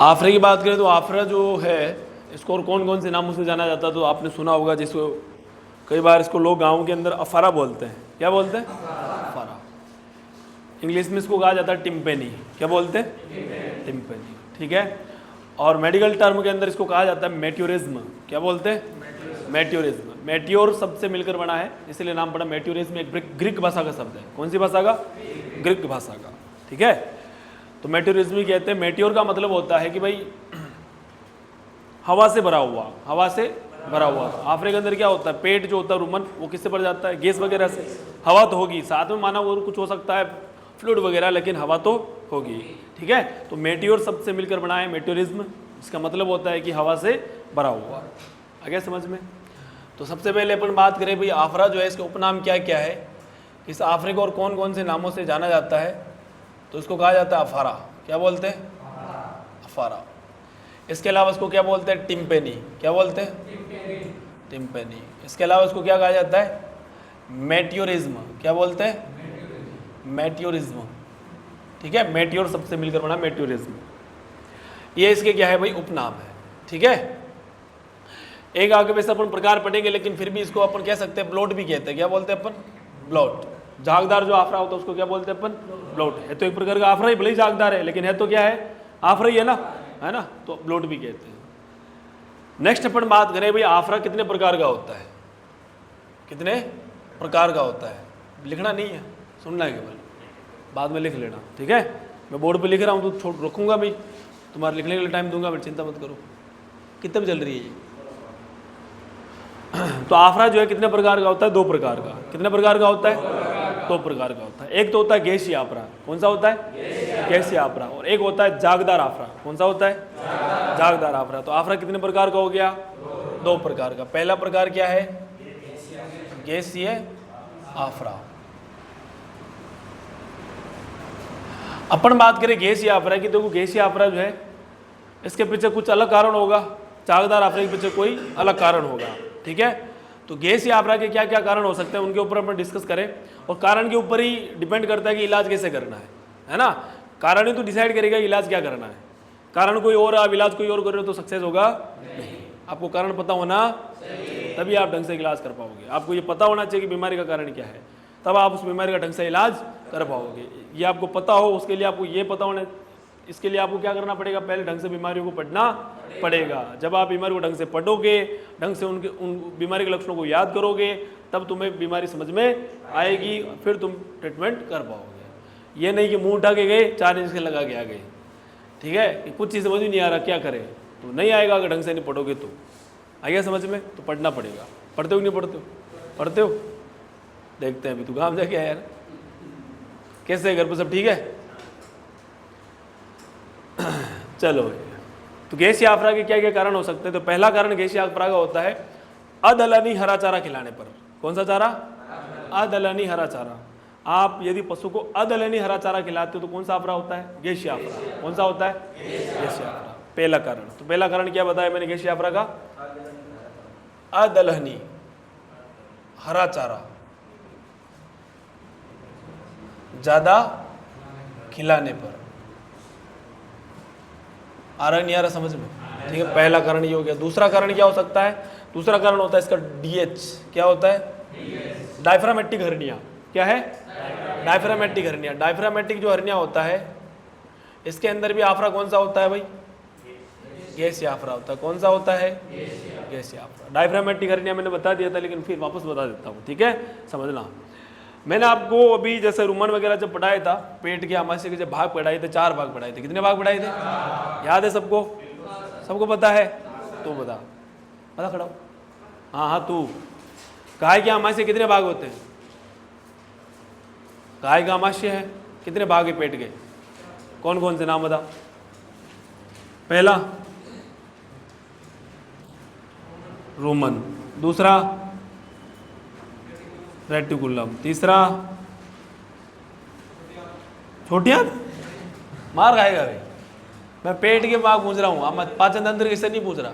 आफ्रे की बात करें तो आफ्रा जो है इसको और कौन कौन से नामों से जाना जाता है, तो आपने सुना होगा, जिसको कई बार इसको लोग गाँव के अंदर अफारा बोलते हैं। क्या बोलते हैं? अफारा। इंग्लिश में इसको कहा जाता है टिम्पेनी। क्या बोलते हैं? टिम्पेनी। ठीक है। और मेडिकल टर्म के अंदर इसको कहा जाता है मेट्योरिज्म। क्या बोलते हैं? मेट्योरिज्म। मेट्योर शब्द से मिलकर बना है, इसलिए नाम पड़ा मेट्योरिज्म। एक ग्रीक भाषा का शब्द है। कौन सी भाषा का? ग्रीक भाषा का। ठीक है। तो मेट्योरिज्म ही कहते हैं। मेट्योर का मतलब होता है कि भाई हवा से भरा हुआ, हवा से भरा हुआ। आफ्रे के अंदर क्या होता है? पेट जो होता है रुमन, वो किससे भर जाता है? गैस वगैरह से। हवा तो होगी, साथ में माना और कुछ हो सकता है, फ्लूइड वगैरह, लेकिन हवा तो होगी। ठीक है। तो मेट्योर शब्द से मिलकर बना है मेट्योरिज्म। इसका मतलब होता है कि हवा से भरा हुआ। आ गया समझ में? तो सबसे पहले अपन बात करें भाई आफ्रा जो है इसके उपनाम क्या क्या है, इस आफ्रे को और कौन कौन से नामों से जाना जाता है। तो इसको कहा जाता है अफारा। क्या बोलते हैं? अफारा। इसके अलावा इसको क्या बोलते हैं? टिम्पेनी। क्या बोलते हैं? टिम्पेनी। इसके अलावा इसको क्या कहा जाता है? मेट्योरिज्म। क्या बोलते हैं? मेट्योरिज्म। ठीक है। मेट्योर सबसे मिलकर बना मेट्योरिज्म। ये इसके क्या है भाई? उपनाम है। ठीक है। एक आगे वैसे अपन प्रकार पढ़ेंगे, लेकिन फिर भी इसको अपन कह सकते हैं ब्लॉट भी कहते हैं। क्या बोलते हैं अपन? ब्लॉट। झागदार जो आफ्रा होता है उसको क्या बोलते हैं अपन? ब्लॉट। है तो एक प्रकार का आफ्रा ही, भले ही झागदार है, लेकिन है तो क्या है? आफ्रा ही है ना, है ना। तो ब्लॉट भी कहते हैं। नेक्स्ट अपन बात करें भाई आफ्रा कितने प्रकार का होता है। कितने प्रकार का होता है? लिखना नहीं है, सुनना है केवल, बाद में लिख लेना। ठीक है। मैं बोर्ड पे लिख रहा हूँ तो छोड़ रखूंगा मैं, तुम्हारे लिखने के लिए टाइम दूंगा मैं, चिंता मत करो। कितने में चल रही है ये? तो आफ्रा जो है कितने प्रकार का होता है? 2 प्रकार का। कितने प्रकार का होता है? 2 प्रकार का होता है। एक तो होता है गैसीय आफ्रा। कौन सा होता है? गैसीय आफ्रा। और एक होता है जागदार आफ्रा। कौन सा होता है? जागदार आफ्रा। तो आफ्रा कितने प्रकार का हो गया? 2 प्रकार का। पहला प्रकार क्या है? गैसीय आफ्रा। अपन बात करें गैसीय आफ्रा की, तो गैसीय आफ्रा जो है इसके पीछे कुछ अलग कारण होगा, जागदार आफ्रा के पीछे कोई अलग कारण होगा। ठीक है। तो गैसीय आफ्रा के क्या क्या कारण हो सकते हैं उनके ऊपर अपन डिस्कस करें, और कारण के ऊपर ही डिपेंड करता है कि इलाज कैसे करना है ना। कारण ही तो डिसाइड करेगा इलाज क्या करना है। कारण कोई और, आप इलाज कोई और कर रहे हो तो सक्सेस होगा नहीं। आपको कारण पता होना तभी आप ढंग से इलाज कर पाओगे। आपको ये पता होना चाहिए कि बीमारी का कारण क्या है, तब आप उस बीमारी का ढंग से इलाज कर पाओगे। ये आपको पता हो, उसके लिए आपको ये पता होना, इसके लिए आपको क्या करना पड़ेगा? पहले ढंग से बीमारियों को पढ़ना पड़ेगा। जब आप बीमारी को ढंग से पढ़ोगे, ढंग से उन बीमारी के लक्षणों को याद करोगे, तब तुम्हें बीमारी समझ में आएगी, फिर तुम ट्रीटमेंट कर पाओगे। ये नहीं कि मुंह उठा के गए, 4 इंच के लगा के आ गए। ठीक है। कि कुछ चीज़ समझ में नहीं आ रहा, क्या करें? तो नहीं आएगा अगर ढंग से नहीं पढ़ोगे तो। आ गया समझ में? तो पढ़ना पड़ेगा। पढ़ते हो कि नहीं पढ़ते हो? पढ़ते हो? देखते हैं अभी तू गाँव जाके आया यार। कैसे घर पर सब ठीक है? चलो। तो गैसीय आफ्रा के क्या क्या कारण हो सकते हैं? तो पहला कारण गैसीय आफ्रा का होता है अदलनी हरा चारा खिलाने पर। कौन सा चारा? अदलनी हरा चारा। आप यदि पशु को अदलनी हरा चारा खिलाते हो तो कौन सा आफ्रा होता है? गैसीय आफ्रा। कौन सा होता है? गैसीय आफ्रा। पहला कारण। तो पहला कारण क्या बताया मैंने गैसीय आफ्रा का? अदलनी हरा चारा ज्यादा खिलाने पर। आ रहा नहीं आ रहा समझ में? ठीक है। पहला कारण ये हो गया। दूसरा कारण क्या हो सकता है? दूसरा कारण होता है इसका DH। क्या होता है? Diaphragmatic hernia. क्या है? Diaphragmatic hernia. डायफ्रामेटिक जो हर्निया होता है इसके अंदर भी आफ्रा कौन सा होता है भाई? गैसीय आफ्रा होता है। कौन सा होता है? गैसीय आफ्रा। डायफ्रामेटिक हर्निया मैंने बता दिया था, लेकिन फिर वापस बता देता हूँ। ठीक है, समझना। मैंने आपको अभी जैसे रुमन वगैरह जब पढ़ाए था, पेट के आमाशय के जब भाग पढ़ाए थे, 4 भाग पढ़ाए थे। कितने भाग पढ़ाए थे? याद है सबको? सबको पता है? तो बता, पता खड़ा हो। हाँ हाँ तू। गाय के आमाशय कितने भाग होते हैं? गाय का आमाशय है, कितने भाग है पेट के? कौन कौन से नाम बता? पहला रुमन, दूसरा रेटिकुलम, तीसरा छोटी आंत। मार खाएगा भाई। मैं पेट के भाग पूछ रहा हूँ, मैं पाचन तंत्र किससे नहीं पूछ रहा।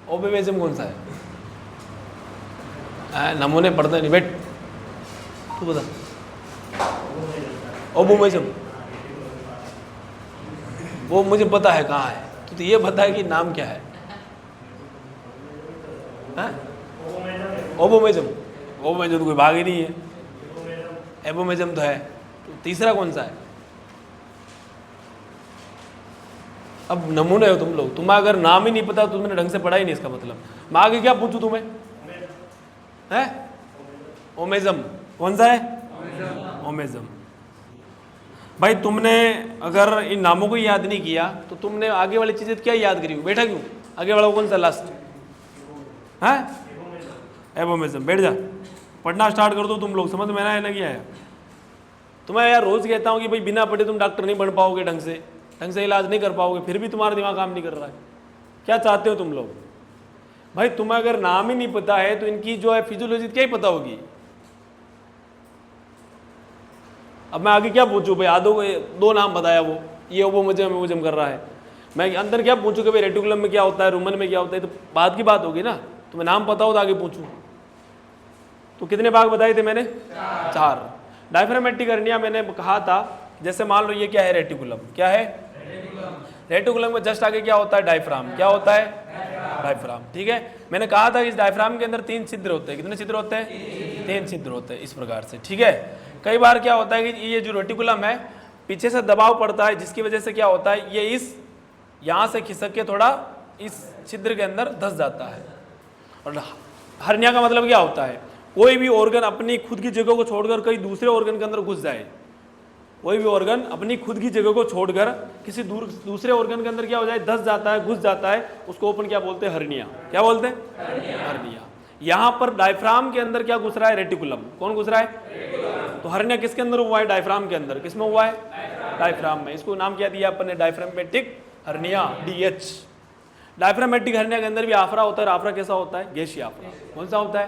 ओबेवेजम कौन सा है? नमूने पढ़ते नहीं। बैठ तू बता। ओबोवेजम वो मुझे पता है कहाँ है, तो ये पता है कि नाम क्या है? ओबोमेजम। ओबोमेजम तो कोई भाग ही नहीं है, एबोमेजम तो है। तो तीसरा कौन सा है? अब नमूने हो तुम लोग, तुम्हें अगर नाम ही नहीं पता तुमने ढंग से पढ़ा ही नहीं, इसका मतलब मैं आगे क्या पूछूं तुम्हें? है ओमेजम। कौन सा है? ओमेजम। भाई तुमने अगर इन नामों को याद नहीं किया तो तुमने आगे वाली चीजें क्या याद करी? बैठा क्यों? आगे वाला कौन सा लास्ट है? एबोमेजम। बैठ जा, पढ़ना स्टार्ट कर दो तुम लोग। समझ में आया ना? क्या है? तुम्हें यार रोज कहता हूँ कि भाई बिना पढ़े तुम डॉक्टर नहीं बन पाओगे, ढंग से इलाज नहीं कर पाओगे, फिर भी तुम्हारा दिमाग काम नहीं कर रहा है। क्या चाहते हो तुम लोग? भाई तुम्हें अगर नाम ही नहीं पता है तो इनकी जो है फिजियोलॉजी क्या ही पता होगी। अब मैं आगे क्या पूछूं भाई? आधो दो नाम बताया वो, ये ओबोमेजम कर रहा है। मैं अंदर क्या पूछूं कि भाई रेटिकुलम में क्या होता है, रुमन में क्या होता है? तो बाद की बात होगी ना। तुम्हें नाम पता हो तो आगे पूछूं। तो कितने भाग बताए थे मैंने? 4। डायफ्रामेटिक हर्निया मैंने कहा था, जैसे मान लो ये क्या है? रेटिकुलम। क्या है? रेटिकुलम में जस्ट आगे क्या होता है? डायफ्राम। क्या होता है? डायफ्राम। ठीक है, मैंने कहा था इस डायफ्राम के अंदर 3 छिद्र होते हैं। कितने छिद्र होते हैं? 3 छिद्र होते हैं, इस प्रकार से। ठीक है, कई बार क्या होता है कि ये जो रेटिकुलम है पीछे से दबाव पड़ता है, जिसकी वजह से क्या होता है, ये इस यहाँ से खिसक के थोड़ा इस छिद्र के अंदर धंस जाता है। और हर्निया का मतलब क्या होता है? कोई भी ऑर्गन अपनी खुद की जगह को छोड़कर कहीं दूसरे ऑर्गन के अंदर घुस जाए। कोई भी ऑर्गन अपनी खुद की जगह को छोड़कर किसी दूसरे ऑर्गन के अंदर क्या हो जाए? धंस जाता है, घुस जाता है, उसको ओपन क्या बोलते हैं? हर्निया। क्या बोलते हैं? हर्निया। यहाँ पर डायफ्राम के अंदर क्या घुस रहा है? रेटिकुलम। कौन घुस रहा है? तो हर्निया किसके अंदर हुआ है? डायफ्राम के अंदर। किसमें हुआ है? डायफ्राम में। इसको नाम क्या दिया अपन ने? Diaphragmatic hernia, DH। Diaphragmatic hernia के अंदर भी आफरा होता है। आफरा कैसा होता है? गैसीय आफरा। कौन सा होता है?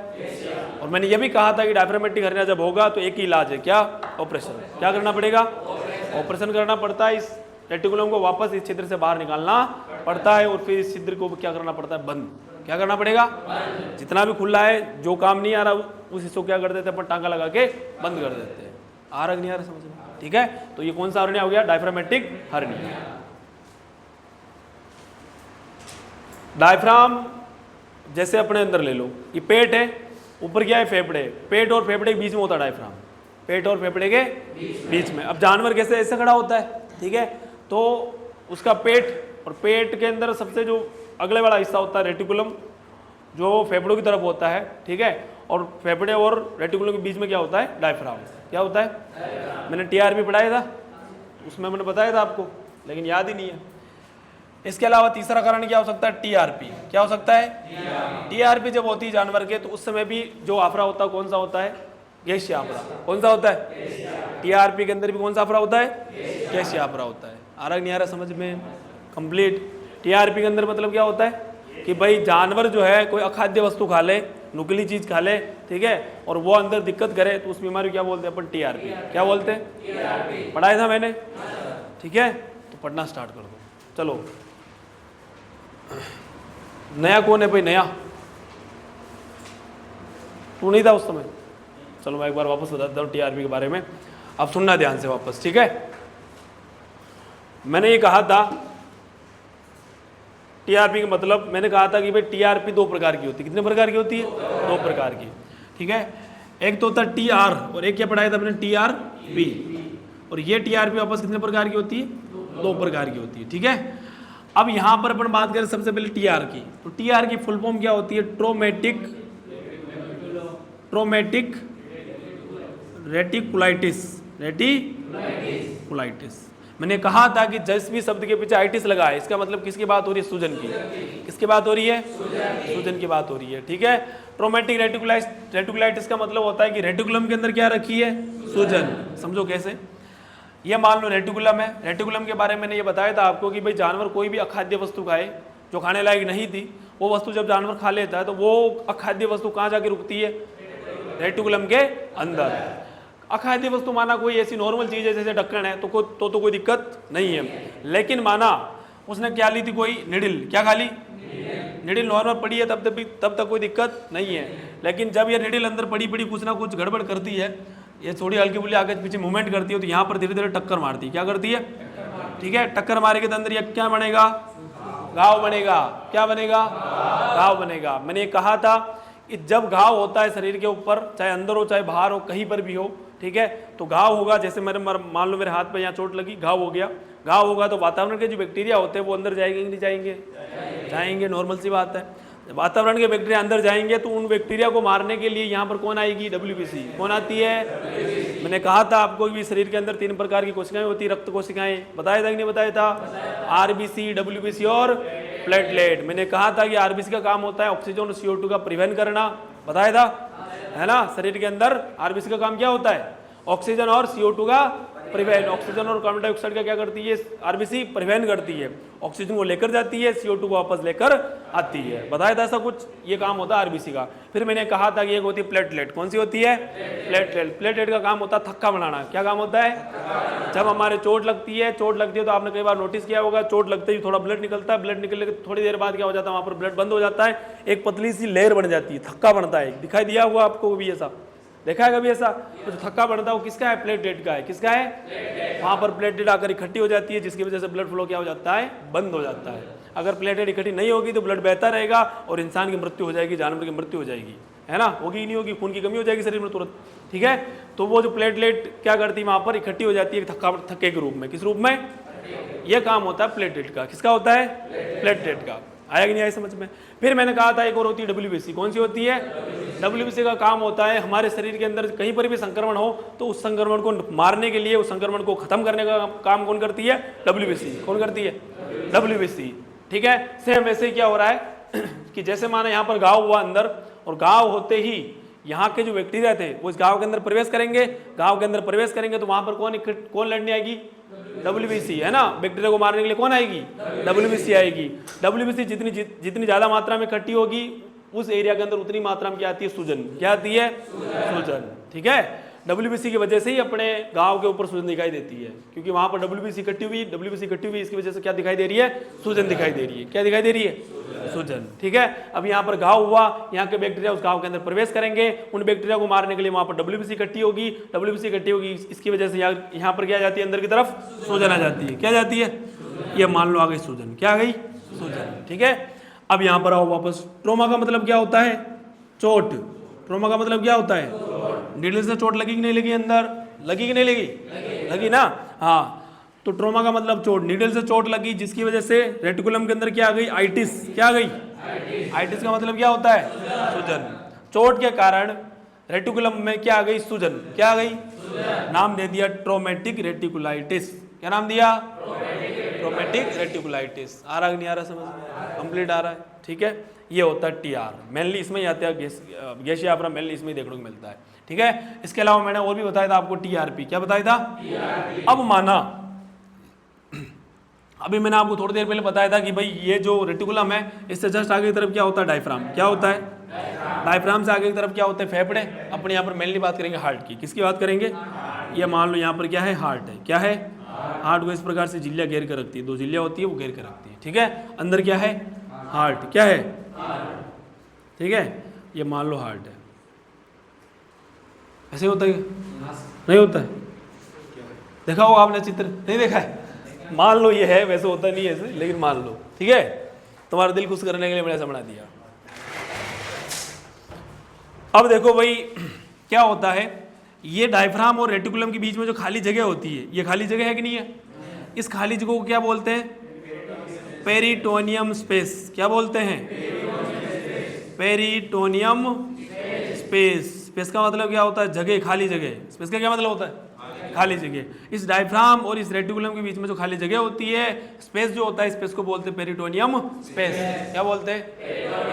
और मैंने ये भी कहा था कि डायफ्रामेटिक हर्निया जब होगा तो एक ही इलाज है। क्या? ऑपरेशन। क्या करना पड़ेगा? ऑपरेशन करना पड़ता है। इस रेटिकुलम को वापस इस छिद्र से बाहर निकालना पड़ता है, और फिर इस छिद्र को क्या करना पड़ता है? बंद। क्या करना पड़ेगा? जितना भी खुला है, जो काम नहीं आ रहा उस हिस्से को क्या कर देते हैं? अपन टांका लगा के बंद कर देते हैं। आ रहा नहीं आ रहा समझ में? ठीक है, तो ये कौन सा हर्निया हो गया? Diaphragmatic hernia. डायफ्राम जैसे अपने अंदर ले लो, ये पेट है, ऊपर क्या है? फेफड़े। पेट और फेफड़े के बीच में होता है डायफ्राम। पेट और फेफड़े के बीच में। अब जानवर कैसे ऐसे खड़ा होता है? ठीक है, तो उसका पेट, और पेट के अंदर सबसे जो अगले वाला हिस्सा होता है रेटिकुलम, जो फेफड़ों की तरफ होता है। ठीक है, और फेफड़े और रेटिकुलम के बीच में क्या होता है? डायफ्राम। क्या होता है? मैंने TRP पढ़ाया था, उसमें मैंने बताया था आपको, लेकिन याद ही नहीं है। इसके अलावा तीसरा कारण क्या हो सकता है? TRP। क्या हो सकता है? TRP जब होती है जानवर के, तो उस समय भी जो आफरा होता है कौन सा होता है? गैसीय आफरा। कौन सा होता है? TRP के अंदर भी कौन सा आफरा होता है? गैसीय आफरा होता है। आ रहा नहीं आ रहा समझ में? कंप्लीट। TRP के अंदर मतलब क्या होता है कि भाई जानवर जो है कोई अखाद्य वस्तु खा ले, नुकीली चीज खा ले, ठीक है, और वो अंदर दिक्कत करे, तो उस बीमारी को क्या बोलते हैं अपन? TRP। क्या बोलते हैं? पढ़ाया था मैंने। ठीक है, तो पढ़ना स्टार्ट कर दो। चलो, नया कौन है भाई? नया तू नहीं था उस समय। चलो मैं एक बार वापस बताता हूँ TRP के बारे में, अब सुनना ध्यान से वापस। ठीक है, मैंने ये कहा था TRP का मतलब, मैंने कहा था कि भाई TRP 2 प्रकार की होती है। कितने प्रकार की होती है? 2 प्रकार की। ठीक है, एक तो होता है TR, और एक क्या पढ़ाया था मैंने? TRP। और ये TRP वापस कितने प्रकार की होती है? 2 प्रकार की होती है। ठीक है, अब यहां पर अपन बात करें सबसे पहले TR की, तो TR की फुल फॉर्म क्या होती है? ट्रोमेटिक रेटिकुलाइटिस। रेटिकुलाइटिस। मैंने कहा था कि जिस भी शब्द के पीछे आइटिस लगा है, इसका मतलब किसकी बात हो रही है? सूजन की। किसकी बात हो रही है? सूजन की बात हो रही है। ठीक है, ट्रोमेटिक रेटिकुलाइटिस का मतलब होता है कि रेटिकुलम के अंदर क्या रखी है? सूजन। समझो कैसे? ये मान लो रेटिकुलम है। रेटिकुलम के बारे में मैंने ये बताया था आपको कि भाई जानवर कोई भी अखाद्य वस्तु खाए जो खाने लायक नहीं थी, वो वस्तु जब जानवर खा लेता है तो वो अखाद्य वस्तु कहाँ जाके रुकती है? रेटिकुलम के अंदर। अखाद्य वस्तु माना कोई ऐसी नॉर्मल चीज है जैसे ढक्कन है, तो कोई दिक्कत नहीं है। लेकिन माना उसने क्या ली थी? कोई निडिल। क्या खा ली? निडिल नॉर्मल पड़ी है, तब तक कोई दिक्कत नहीं है। लेकिन जब ये निडिल अंदर पड़ी कुछ ना कुछ गड़बड़ करती है, ये थोड़ी हल्की फुल्की आगे पीछे मूवमेंट करती है तो यहाँ पर धीरे धीरे टक्कर मारती है। क्या करती है? ठीक है, टक्कर मारेगी तो अंदर ये क्या बनेगा? घाव बनेगा। क्या बनेगा? घाव बनेगा। मैंने ये कहा था कि जब घाव होता है शरीर के ऊपर, चाहे अंदर हो चाहे बाहर हो, कहीं पर भी हो, ठीक है, तो घाव होगा। जैसे मेरे मान लो मेरे हाथ पे यहाँ चोट लगी, घाव हो गया। घाव होगा तो वातावरण के जो बैक्टीरिया होते हैं वो अंदर जाएंगे कि नहीं जाएंगे? जाएंगे, नॉर्मल सी बात है। वातावरण के बैक्टीरिया अंदर जाएंगे तो उन बैक्टीरिया को मारने के लिए यहाँ पर कौन आएगी? WBC। कौन आती है? मैंने कहा था आपको कि शरीर के अंदर 3 प्रकार की कोशिकाएं होती है, रक्त कोशिकाएं। बताया था कि नहीं बताया था? RBC, WBC और प्लेटलेट। मैंने कहा था कि RBC का काम होता है ऑक्सीजन और CO2 का परिवहन करना। बताया था, है ना? शरीर के अंदर RBC का काम क्या होता है? ऑक्सीजन और CO2 का परिवहन। ऑक्सीजन और कार्बन डाइऑक्साइड का क्या करती है? RBC परिवहन करती है। ऑक्सीजन को लेकर जाती है, CO2 को वापस लेकर आती है। बताया था ऐसा कुछ? ये काम होता है RBC का। फिर मैंने कहा था कि एक होती है प्लेटलेट। कौन सी होती है? प्लेटलेट। प्लेटलेट का काम होता है थक्का बनाना। क्या काम होता है? जब हमारे चोट लगती है तो आपने कई बार नोटिस किया होगा, चोट लगते ही थोड़ा ब्लड निकलता है। ब्लड निकलने के थोड़ी देर बाद क्या हो जाता है? वहाँ पर ब्लड बंद हो जाता है, एक पतली सी लेयर बन जाती है, थक्का बनता है। दिखाई दिया हुआ आपको भी ऐसा? देखा है कभी ऐसा? तो जो थक्का बनता है वो किसका है? प्लेटलेट का है। किसका है? वहाँ पर प्लेटलेट आकर इकट्ठी हो जाती है, जिसकी वजह से ब्लड फ्लो क्या हो जाता है? बंद हो जाता है। अगर प्लेटलेट इकट्ठी नहीं होगी तो ब्लड बहता रहेगा और इंसान की मृत्यु हो जाएगी, जानवर की मृत्यु हो जाएगी, है ना? होगी ही नहीं होगी, खून की कमी हो जाएगी शरीर में तुरंत। ठीक है, तो वो जो प्लेटलेट क्या करती है? वहाँ पर इकट्ठी हो जाती है थक्के के रूप में। किस रूप में? यह काम होता है प्लेटलेट का। किसका होता है? प्लेटलेट का। आया कि नहीं आया समझ में? फिर मैंने कहा था एक और होती है WBC। कौन सी होती है? WBC का काम होता है हमारे शरीर के अंदर कहीं पर भी संक्रमण हो तो उस संक्रमण को मारने के लिए, उस संक्रमण को खत्म करने का काम कौन करती है? WBC। कौन करती है? WBC। ठीक है, सेम वैसे ही क्या हो रहा है कि जैसे माना यहाँ पर घाव हुआ अंदर, और घाव होते ही यहाँ के जो बैक्टीरिया थे वो इस घाव के अंदर प्रवेश करेंगे। घाव के अंदर प्रवेश करेंगे तो वहां पर कौन लड़ने आएगी? WBC, है ना? बैक्टीरिया को मारने के लिए कौन आएगी? WBC आएगी। WBC जितनी ज्यादा मात्रा में इकट्ठी होगी उस एरिया के अंदर उतनी मात्रा में क्या आती है? सूजन। क्या आती है? सूजन। ठीक है, WBC की वजह से ही अपने घाव के ऊपर सूजन दिखाई देती है, क्योंकि वहां पर WBC इकट्ठी हुई, इसकी वजह से क्या दिखाई दे रही है? सूजन दिखाई दे रही है। क्या दिखाई दे रही है? सूजन। ठीक है, अब यहाँ पर घाव हुआ, यहाँ के बैक्टीरिया उस घाव के अंदर प्रवेश करेंगे, उन बैक्टीरिया को मारने के लिए वहां पर WBC इकट्ठी होगी। इसकी वजह से यहाँ पर क्या जाती है? अंदर की तरफ सूजन आ जाती है। क्या जाती है? ये मान लो आ गई सूजन। क्या आ गई? सूजन। ठीक है, अब यहाँ पर आओ वापस। ट्रोमा का मतलब क्या होता है? चोट। ट्रोमा का मतलब क्या होता है? नीडल से चोट लगी कि नहीं लगी? अंदर लगी कि नहीं लगी? लगी ना? हाँ, तो ट्रोमा का मतलब चोट। नीडल से चोट लगी जिसकी वजह से रेटिकुलम के अंदर क्या आ गई? आइटिस। क्या आ गई? आइटिस का मतलब क्या होता है? सूजन। चोट के कारण रेटिकुलम में क्या आ गई? सूजन। क्या आ गई? नाम दे दिया ट्रोमेटिक रेटिकुलाइटिस। क्या नाम दिया? ट्रोमेटिक रेटिकुलाइटिस। आ रहा कि नहीं आ रहा समझ में? कंप्लीट आ रहा है? ठीक है, ये होता है TR। मेनली इसमें ही आता है गैसीय आवर्धन, मेनली इसमें ही देखने को मिलता है। ठीक है, इसके अलावा मैंने और भी बताया था आपको TRP। क्या बताया था? अब माना, अभी मैंने आपको थोड़ी देर पहले बताया था कि भाई ये जो रेटिकुलम है इससे जस्ट आगे की तरफ क्या होता है? डायफ्राम। क्या होता है? डायफ्राम से आगे की तरफ क्या होते हैं? फेफड़े। अपने यहाँ पर मेनली बात करेंगे हार्ट की। किसकी बात करेंगे? ये मान लो यहाँ पर क्या है? हार्ट है। क्या है? हार्ट को इस प्रकार से झिल्लियाँ घेर कर रखती है, 2 झिल्लियाँ होती है वो घेर कर रखती है। ठीक है, अंदर क्या है? हार्ट। क्या है? ठीक है, ये मान लो हार्ट है। ऐसे होता है? नहीं होता है? देखा होगा आपने चित्र? नहीं देखा है? मान लो ये है, वैसे होता नहीं है ऐसे, लेकिन मान लो। ठीक है, तुम्हारा दिल खुश करने के लिए मैंने ऐसा बना दिया। अब देखो भाई क्या होता है, ये डायफ्राम और रेटिकुलम के बीच में जो खाली जगह होती है, ये खाली जगह है कि नहीं है? इस खाली जगह को क्या बोलते हैं? Peritoneum space. क्या बोलते हैं? Peritoneum space. स्पेस का मतलब क्या होता है? जगह, खाली जगह। स्पेस का क्या मतलब होता है? खाली जगह। इस डायफ्राम और इस रेटिकुलम के बीच में जो खाली जगह होती है, स्पेस जो होता है, स्पेस को बोलते हैं पेरिटोनियम स्पेस। क्या बोलते हैं?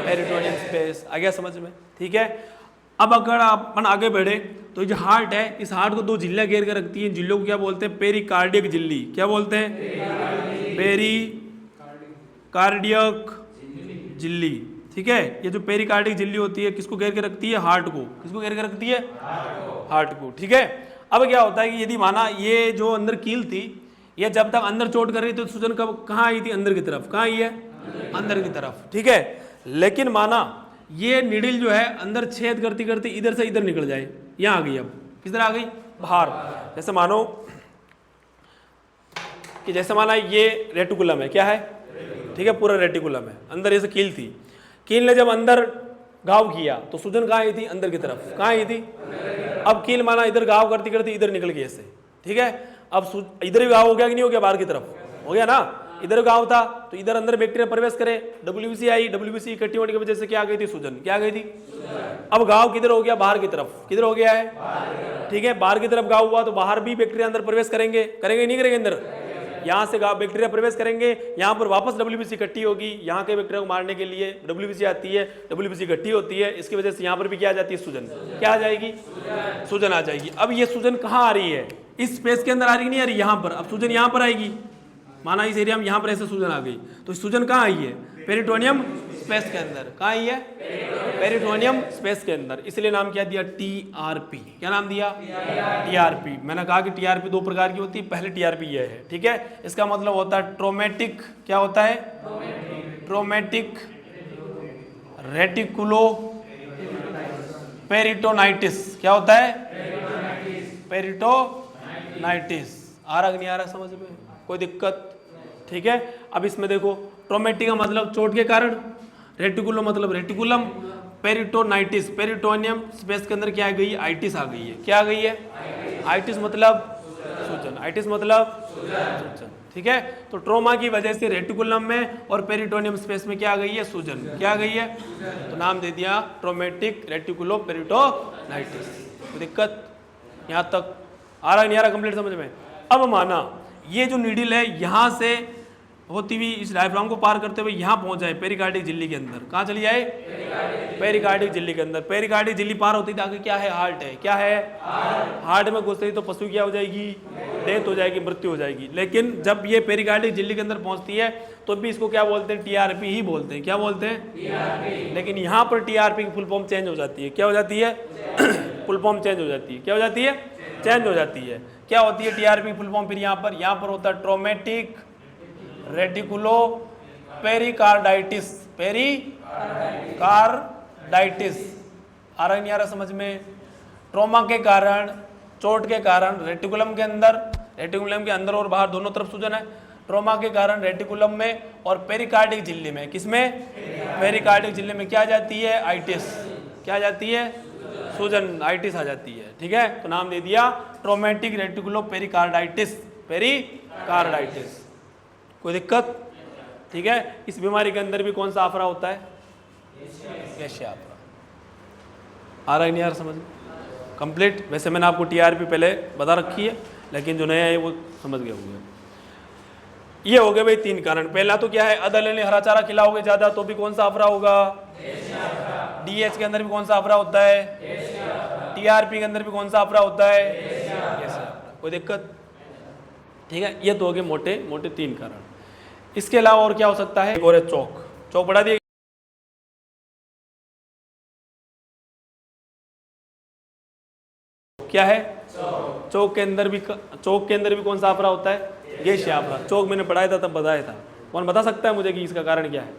Peritoneum space. आ गया समझ में? ठीक है, अब अगर अपन आगे बढ़े तो जो हार्ट है, इस हार्ट को 2 झिल्लियां घेर कर रखती है। झिल्लियों को क्या बोलते हैं? पेरिकार्डियक झिल्ली। क्या बोलते हैं? पेरिकार्डियक झिल्ली। ठीक है, ये जो पेरिकार्डियक झिल्ली होती है किसको घेर के रखती है? हार्ट को। किसको घेर के रखती है? हार्ट को। ठीक है, अब क्या होता है कि यदि माना ये जो अंदर कील थी, ये जब तक अंदर चोट कर रही थी तो सूजन कहाँ आई थी? अंदर की तरफ। कहाँ आई है? अंदर की तरफ। ठीक है, लेकिन माना ये नीडल जो है अंदर छेद करती करती इधर से इधर निकल जाए, यहाँ आ गई। अब किधर आ गई, बाहर। जैसे मानो कि जैसे माना ये रेटिकुलम है, क्या है, ठीक है, पूरा रेटिकुलम है, अंदर जैसे कील थी, कील ने जब अंदर घाव किया तो सूजन कहाँ आई थी, अंदर की तरफ, कहाँ आई थी। अब कील माना इधर घाव करती करती इधर निकल गई ऐसे, ठीक है, अब इधर भी घाव हो गया कि नहीं हो गया, बाहर की तरफ हो गया ना, इधर घाव था तो इधर अंदर बैक्टीरिया प्रवेश करे, WBC आई, WBC इकट्ठी होने की वजह से क्या आ गई थी, सूजन, क्या आ गई थी। अब घाव किधर हो गया, बाहर की तरफ, किधर हो गया है, ठीक है, बाहर की तरफ घाव हुआ तो बाहर भी बैक्टीरिया अंदर प्रवेश करेंगे, करेंगे नहीं करेंगे, अंदर यहाँ से बैक्टीरिया प्रवेश करेंगे, यहाँ पर वापस WBC इकट्ठी होगी, यहाँ के बैक्टीरिया को मारने के लिए WBC आती है, WBC इकट्ठी होती है, इसकी वजह से यहाँ पर भी क्या आ जाती है, सूजन, क्या आ जाएगी, सूजन आ जाएगी। अब ये सूजन कहाँ आ रही है, इस स्पेस के अंदर आ रही नहीं आ रही, यहाँ पर, अब सूजन यहाँ पर आएगी, माना इस एरिया में यहाँ पर ऐसे सूजन आ गई, तो सूजन कहाँ आई है, पेरिटोनियम स्पेस के अंदर, कहाँ आई है, पेरिटोनियम स्पेस के अंदर, इसलिए नाम क्या दिया, TRP, क्या नाम दिया, TRP। मैंने कहा कि TRP दो प्रकार की होती है, पहले TRP ये है, ठीक है, इसका मतलब होता है ट्रोमेटिक, क्या होता है, ट्रोमेटिक रेटिकुलो पेरिटोनाइटिस, क्या होता है, पेरिटोनाइटिस। आ रहा नहीं आ रहा समझ में, कोई दिक्कत, ठीक है। अब इसमें देखो, ट्रोमेटिक का मतलब चोट के कारण, रेटिकुलो मतलब रेटिकुलम, पेरिटोनाइटिस, पेरिटोनियम स्पेस के अंदर क्या आ गई है, आइटिस आ गई है, क्या आ गई है, आइटिस मतलब सूजन, आइटिस मतलब सूजन, ठीक है। तो ट्रोमा की वजह से रेटिकुलम में और पेरिटोनियम स्पेस में क्या आ गई है, सूजन, क्या आ गई है, तो नाम दे दिया ट्रोमेटिक रेटिकुलो पेरिटोनाइटिस। तो दिक्कत यहाँ तक आ रहा नहीं आ रहा, कंप्लीट समझ में। अब माना ये जो नीडल है यहाँ से होती हुई इस डायफ्राम को पार करते हुए यहाँ पहुंच जाए पेरिकार्डिक झिल्ली के अंदर, कहाँ चली जाए, पेरिकार्डिक झिल्ली के अंदर। पेरिकार्डिक झिल्ली पार होती थी आगे क्या है, हार्ट है, क्या है, हार्ट में घुसती तो पशु क्या हो जाएगी, डेथ हो जाएगी, मृत्यु हो जाएगी। लेकिन जब ये पेरिकार्डिक झिल्ली के अंदर पहुंचती है तो भी इसको क्या बोलते हैं, TRP ही बोलते हैं, क्या बोलते हैं, लेकिन यहाँ पर TRP की फुल फॉर्म चेंज हो जाती है, क्या हो जाती है, फुल फॉर्म चेंज हो जाती है, क्या हो जाती है, चेंज हो जाती है। क्या होती है TRP फुल फॉर्म, फिर यहाँ पर होता है ट्रोमेटिक रेटिकुलो पेरिकार्डाइटिस, पेरिकार्डाइटिस। आ रहा नहीं आ रहा समझ में। ट्रोमा के कारण, चोट के कारण रेटिकुलम के अंदर और बाहर दोनों तरफ सूजन है। ट्रोमा के कारण रेटिकुलम में और पेरिकार्डिक झिल्ली में, किसमें, पेरिकार्डिक झिल्ली में क्या जाती है, आइटिस, क्या जाती है, सूजन, आइटिस आ जाती है, ठीक है। तो नाम दे दिया ट्रोमेटिक रेटिकुलो पेरिकार्डाइटिस, पेरिकार्डाइटिस। कोई दिक्कत, ठीक है। इस बीमारी के अंदर भी कौन सा आफरा होता है, गैसीय आफरा। आ रहा है नहीं यार समझ में, कंप्लीट। वैसे मैंने आपको TRP पहले बता रखी है, लेकिन जो नया है वो समझ गए होंगे। ये हो गए भाई 3 कारण। पहला तो क्या है, अदल हरा चारा खिलाओगे ज्यादा तो भी कौन सा आफरा होगा, DH के अंदर भी कौन सा आफरा होता है, TRP के अंदर भी कौन सा आफरा होता है, कोई दिक्कत, ठीक है। ये तो हो गए मोटे मोटे 3 कारण। इसके अलावा और क्या हो सकता है, एक और है चौक बढ़ा दिए, क्या है, चौक के अंदर भी कौन सा आफरा होता है, गैसीय आफरा। चौक मैंने पढ़ाया था तब बताया था, कौन बता सकता है मुझे कि इसका कारण क्या है,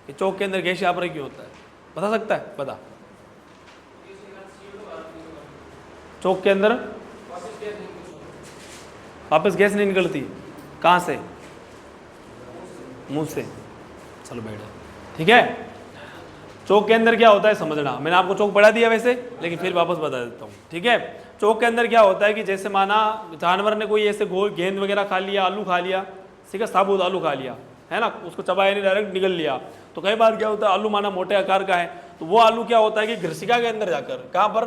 कि चौक के अंदर गैसीय आफरा क्यों होता है, बता सकता है, बता। चौक के अंदर वापस गैस नहीं निकलती, कहाँ से, मुंह से, चलो बैठ, ठीक है। चौक के अंदर क्या होता है समझना, मैंने आपको चौक पढ़ा दिया वैसे, लेकिन फिर वापस बता देता हूँ, ठीक है। चौक के अंदर क्या होता है कि जैसे माना जानवर ने कोई ऐसे गेंद वगैरह खा लिया, आलू खा लिया, ठीक है, साबुत आलू खा लिया है ना, उसको चबाया नहीं, डायरेक्ट निगल लिया। तो कई बार क्या होता है, आलू माना मोटे आकार का है, तो वो आलू क्या होता है कि घृसिका के अंदर जाकर, कहाँ पर,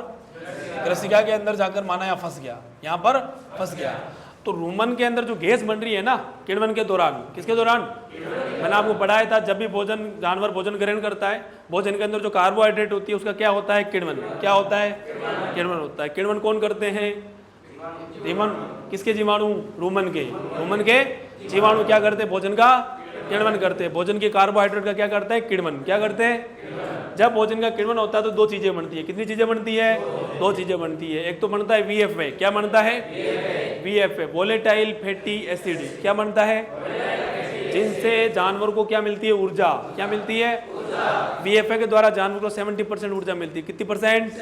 घृसिका के अंदर जाकर माना यहाँ फंस गया, यहाँ पर फंस गया। तो रूमन के अंदर जो गैस बन रही है ना किण्वन के दौरान, किसके दौरान, मैंने आपको पढ़ाया था, जब भी जानवर भोजन ग्रहण करता है, भोजन के अंदर जो कार्बोहाइड्रेट होती है उसका क्या होता है, किण्वन, क्या होता है, किण्वन होता है। किण्वन कौन करते हैं, रीमन, किसके जीवाणु, रूमन के जीवाणु क्या करते हैं, भोजन का किण्वन करते हैं। भोजन के कार्बोहाइड्रेट का क्या करता है, किण्वन, क्या करते हैं। जब भोजन का किण्वन होता है तो 2 चीजें बनती है, कितनी चीजें बनती है, 2 चीजें बनती है। एक तो बनता है VFA, क्या बनता है, VFA, वोलेटाइल फैटी एसिड, क्या बनता है, जिनसे जानवर को क्या मिलती है, ऊर्जा, क्या मिलती है, VFA के द्वारा जानवर को 70% ऊर्जा मिलती है। कितनी परसेंट?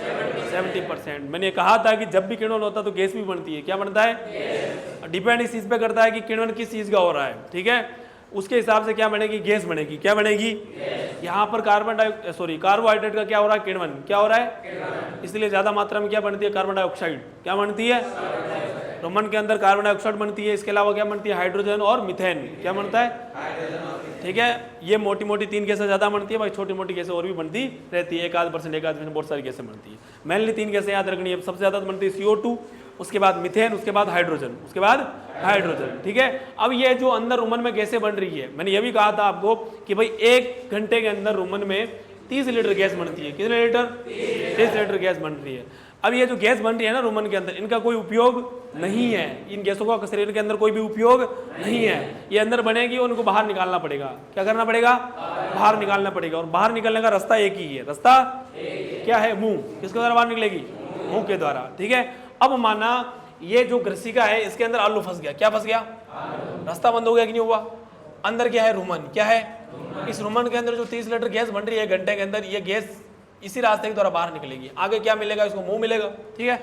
70%। मैंने कहा था कि जब भी किण्वन होता है तो गैस भी बनती है। क्या बनता है? डिपेंड इस चीज पे करता है कि किण्वन किस चीज का हो रहा है, ठीक है, उसके हिसाब से क्या बनेगी? गैस बनेगी। क्या बनेगी? यहाँ पर कार्बोहाइड्रेट का क्या हो रहा है? किण्वन। क्या हो रहा है? इसलिए ज्यादा मात्रा में क्या बनती है? Carbon dioxide. क्या बनती है? रोमन के अंदर कार्बन डाइऑक्साइड बनती है। इसके अलावा क्या बनती है? हाइड्रोजन और मीथेन। क्या बनता है? ठीक है, ये मोटी मोटी 3 गैसें ज्यादा बनती है भाई, छोटी मोटी गैसें और भी बनती रहती है, 1-8% बहुत सारी गैसें बनती है। मेनली 3 गैसें याद रखनी है। सबसे ज्यादा बनती है CO2, उसके बाद मीथेन, उसके बाद हाइड्रोजन, उसके बाद हाइड्रोजन, ठीक है। अब ये जो अंदर रुमन में गैसें बन रही है, मैंने ये भी कहा था आपको कि भाई 1 घंटे के अंदर रुमन में 30 लीटर गैस बनती है। कितने लीटर? 30 लीटर गैस बन रही है। अब ये जो गैस बन रही है ना रुमन के अंदर, इनका कोई उपयोग नहीं है। इन गैसों का शरीर के अंदर कोई भी उपयोग नहीं है। ये अंदर बनेगी और उनको बाहर निकालना पड़ेगा। क्या करना पड़ेगा? बाहर निकालना पड़ेगा। और बाहर निकलने का रास्ता एक ही है। रास्ता क्या है? मुंह। किसके द्वारा बाहर निकलेगी? मुंह के द्वारा, ठीक है। अब माना ये जो ग्रसिका है, इसके अंदर आलू फंस गया। क्या फंस गया? रास्ता बंद हो गया कि नहीं हुआ? अंदर क्या है? रुमन। क्या है? इस रुमन के अंदर जो 30 लीटर गैस बन रही है घंटे के अंदर, ये गैस इसी रास्ते के द्वारा बाहर निकलेगी। आगे क्या मिलेगा? इसको मुंह मिलेगा, ठीक है।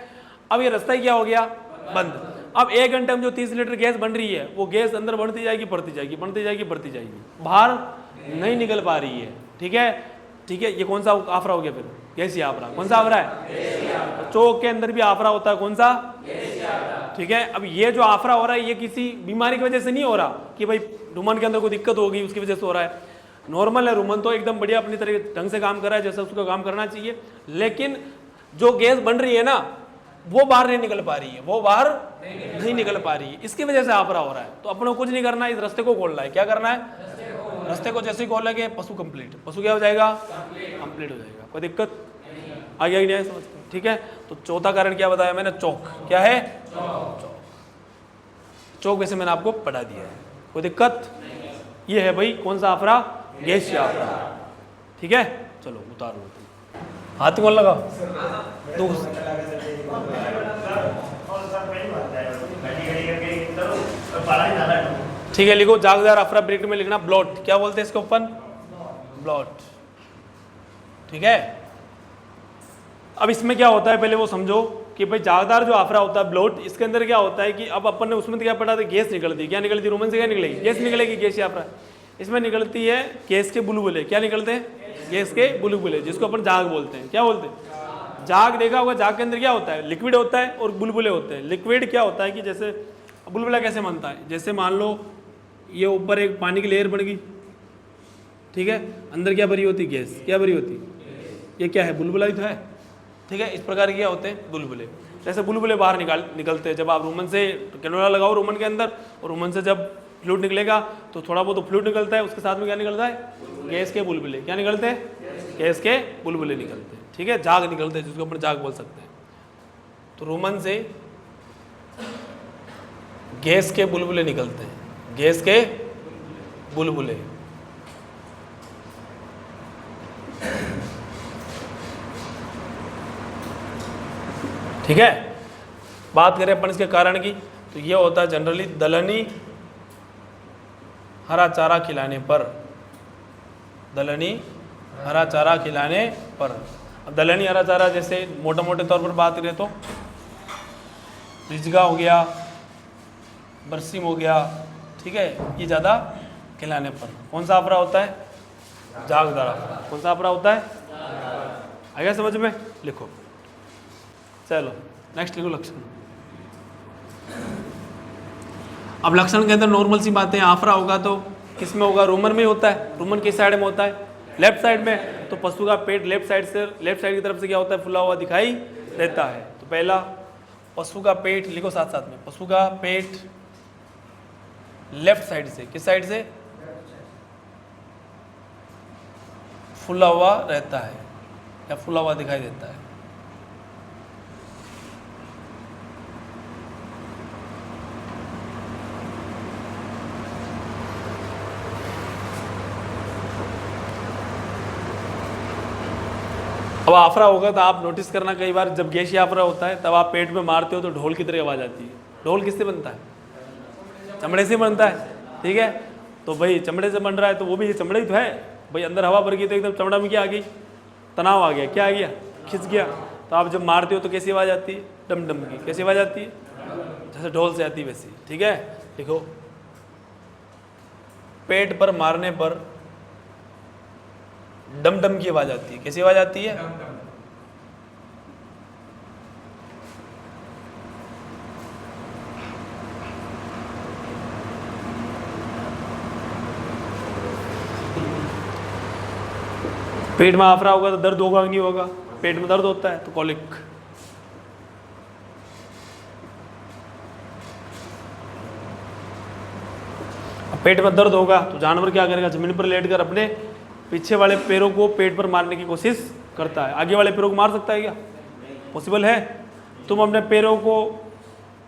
अब ये रास्ता ही क्या हो गया? बंद। अब 1 घंटे में जो 30 लीटर गैस बन रही है, वो गैस अंदर बढ़ती जाएगी, बढ़ती जाएगी, बढ़ती जाएगी, बढ़ती जाएगी, बाहर नहीं निकल पा रही है, ठीक है। ठीक है, ये कौन सा आफरा हो गया? फिर गैसीय आफरा। कौन सा आफरा है? चौक के अंदर भी आफरा होता है। कौन सा? ठीक है। अब ये जो आफरा हो रहा है, ये किसी बीमारी की वजह से नहीं हो रहा कि भाई रुमन के अंदर कोई दिक्कत होगी उसकी वजह से हो रहा है। नॉर्मल है, रुमन तो एकदम बढ़िया अपनी तरह ढंग से काम कर रहा है जैसा उसका काम करना चाहिए। लेकिन जो गैस बन रही है ना, वो बाहर नहीं निकल पा रही है, वो बाहर नहीं निकल पा रही है, इसकी वजह से आफरा हो रहा है। तो अपने कुछ नहीं करना है, इस रास्ते को खोलना है। क्या करना है? रास्ते को जैसे ही खोलेंगे, पशु कंप्लीट। पशु क्या हो जाएगा? कंप्लीट हो जाएगा। कोई दिक्कत आ गया कि नहीं समझ? ठीक है। तो चौथा कारण क्या बताया मैंने? चौक। क्या है? चौक वैसे मैंने आपको पढ़ा दिया है, कोई दिक्कत? ये है भाई कौन सा आफरा? गैसीय आफरा, ठीक है। चलो उतार लो, हाथ कौन लगा? ठीक है, लिखो जागदार अफरा। ब्रैकेट में लिखना ब्लॉट। क्या बोलते हैं इसको अपन? ब्लॉट, ठीक है। अब इसमें क्या होता है पहले वो समझो कि भाई जागदार जो आफरा होता है ब्लॉट, इसके अंदर क्या होता है कि अब अपन ने उसमें क्या पढ़ा था? गैस निकलती है। क्या निकलती है? रुमन से क्या निकलेगी? गैस निकलेगी। गैसीय आफरा इसमें निकलती है गैस के बुलबुले। क्या निकलते हैं? गैस के बुलबुले, जिसको अपन जाग बोलते हैं। क्या बोलते हैं? जाग देखा होगा। जाग के अंदर क्या होता है? लिक्विड होता है और बुलबुले होते हैं। लिक्विड क्या होता है कि जैसे बुलबुला कैसे बनता है? जैसे मान लो ये ऊपर एक पानी की लेयर बन गई, ठीक है, अंदर क्या भरी होती? गैस। क्या भरी होती? ये क्या है? बुलबुला ही तो है, ठीक है। इस प्रकार के क्या होते हैं? बुलबुले। जैसे बुलबुले बाहर निकलते हैं जब आप रुमन से कैनोला लगाओ रुमन के अंदर, और रुमन से जब फ्लूइड निकलेगा तो थोड़ा बहुत तो फ्लूइड निकलता है, उसके साथ में क्या निकलता है? गैस के बुलबुले। क्या निकलते हैं? गैस के बुलबुले निकलते हैं, ठीक है। जाग निकलते हैं, जिसको अपन जाग बोल सकते हैं। तो रुमन से गैस के बुलबुले निकलते हैं, गैस के बुलबुले। ठीक है। बात करें अपन इसके कारण की, तो ये होता है जनरली दलहनी हरा चारा खिलाने पर। दलहनी हरा चारा खिलाने पर। अब दलहनी हरा चारा जैसे मोटे मोटे तौर पर बात करें तो रिजगा हो गया, बरसीम हो गया, ठीक है, ये ज़्यादा खिलाने पर। कौन सा आफरा होता है? जागदार आफरा। कौन सा आफरा होता है? आएगा समझ में? लिखो। चलो नेक्स्ट लिखो लक्षण। अब लक्षण के अंदर नॉर्मल सी बातें, आफरा होगा तो किस में होगा? रुमन में होता है। रुमन किस साइड में होता है? लेफ्ट साइड में। तो पशु का पेट लेफ्ट साइड की तरफ से क्या होता है? फुला हुआ दिखाई देता है। तो पहला पशु का पेट लिखो साथ साथ में। पशु का पेट लेफ्ट साइड से, किस साइड से? फुला हुआ रहता है या फुला हुआ दिखाई देता है। अब आफरा होगा तो आप नोटिस करना, कई बार जब गैसीय आफरा होता है तब आप पेट में मारते हो तो ढोल की तरह आवाज़ आती है। ढोल किससे बनता है? चमड़े से बनता है, ठीक है। तो भाई चमड़े से बन रहा है तो वो भी चमड़े ही तो है, भाई अंदर हवा भर गई तो एकदम चमड़ा में क्या आ गई, तनाव आ गया, क्या आ गया, खिंच गया। तो आप जब मारते हो तो कैसी आवाज़ आती है, डम डम की। कैसी आवाज़ आती है, जैसे ढोल से आती है वैसी। ठीक है, देखो पेट पर मारने पर डम डम की आवाज़ आती है। कैसी आवाज़ आती है, पेट में आफरा होगा तो दर्द होगा कि नहीं होगा, पेट में दर्द होता है तो कॉलिक। पेट में दर्द होगा तो जानवर क्या करेगा, जमीन पर लेटकर अपने पीछे वाले पैरों को पेट पर मारने की कोशिश करता है। आगे वाले पैरों को मार सकता है क्या, पॉसिबल है? तुम अपने पैरों को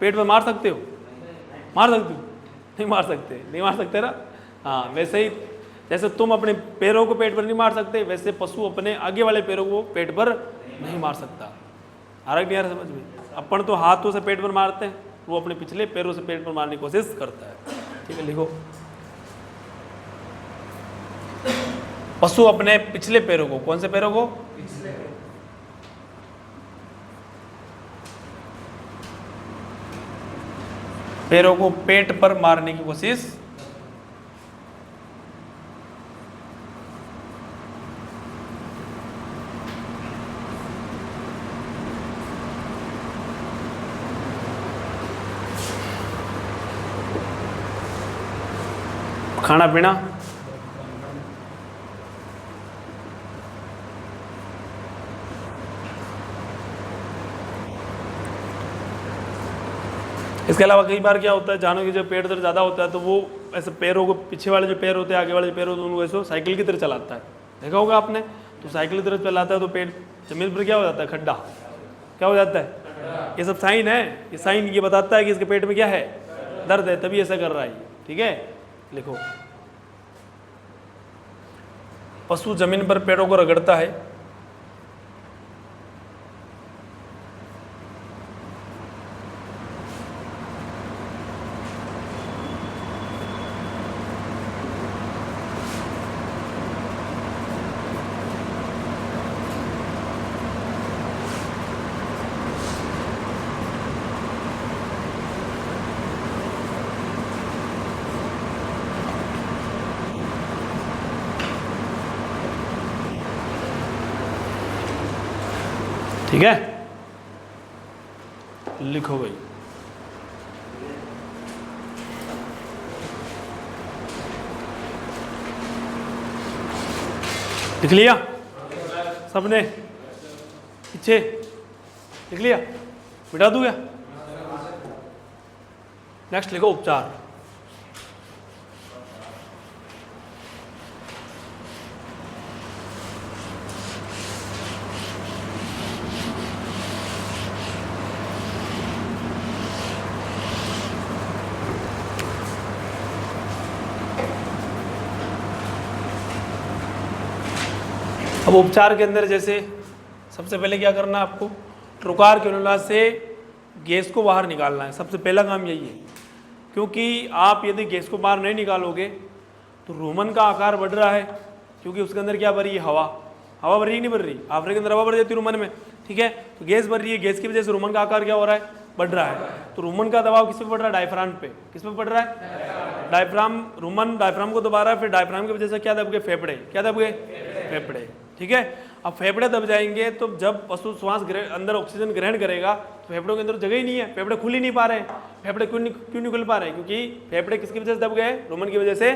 पेट पर मार सकते हो, मार सकते हो? नहीं मार सकते, नहीं मार सकते ना। हाँ, वैसे ही जैसे तुम अपने पैरों को पेट पर नहीं मार सकते, वैसे पशु अपने आगे वाले पैरों को पेट पर नहीं मार सकता। आ रहा नहीं आ रहा समझ में? अपन तो हाथों से पेट पर मारते हैं, वो अपने पिछले पैरों से पेट पर मारने की कोशिश करता है। ठीक है, लिखो पशु अपने पिछले पैरों को, कौन से पैरों को, पैरों को पेट पर मारने की कोशिश खाना पीना, इसके अलावा कई बार क्या होता है, जानवर की जब पेट दर्द ज़्यादा होता है तो वो ऐसे पैरों को, पीछे वाले जो पैर होते हैं, आगे वाले जो पैर होते हैं, उनको ऐसे साइकिल की तरह चलाता है। देखा होगा आपने, तो साइकिल की तरह चलाता है तो पेट जमीन पर क्या हो जाता है, खड्डा, क्या हो जाता है। ये सब साइन है, ये साइन ये बताता है कि इसके पेट में क्या है, दर्द है, तभी ऐसा कर रहा है। ठीक है, लिखो पशु जमीन पर पैरों को रगड़ता है, ठीक है, लिखो भाई। लिख लिया सबने, पीछे लिख लिया, मिटा दूं क्या? नेक्स्ट लिखो उपचार। अब उपचार के अंदर जैसे सबसे पहले क्या करना है आपको, ट्रोकार कैनुला से गैस को बाहर निकालना है। सबसे पहला काम यही है, क्योंकि आप यदि गैस को बाहर नहीं निकालोगे तो रोमन का आकार बढ़ रहा है, क्योंकि उसके अंदर क्या भर रही है, हवा। हवा भर रही नहीं भर रही, आफरे के अंदर हवा भर जाती है रोमन में। ठीक है, तो गैस भर रही है, गैस की वजह से रोमन का आकार क्या हो रहा है, बढ़ रहा है। तो रोमन का दबाव किस पे पड़ रहा है, डायफ्राम पे। किस पे पड़ रहा है, डायफ्राम। रोमन डायफ्राम को दबा रहा है, फिर डायफ्राम की वजह से क्या दब गए, फेफड़े। क्या दब गए, फेफड़े। ठीक है, अब फेफड़े दब जाएंगे तो जब पशु श्वास अंदर ऑक्सीजन ग्रहण करेगा तो फेफड़ों के अंदर जगह ही नहीं है, फेफड़े खुल ही नहीं पा रहे हैं। फेफड़े क्यों नहीं खुल पा रहे हैं, क्योंकि फेफड़े किसकी वजह से दब गए, रोमन की वजह से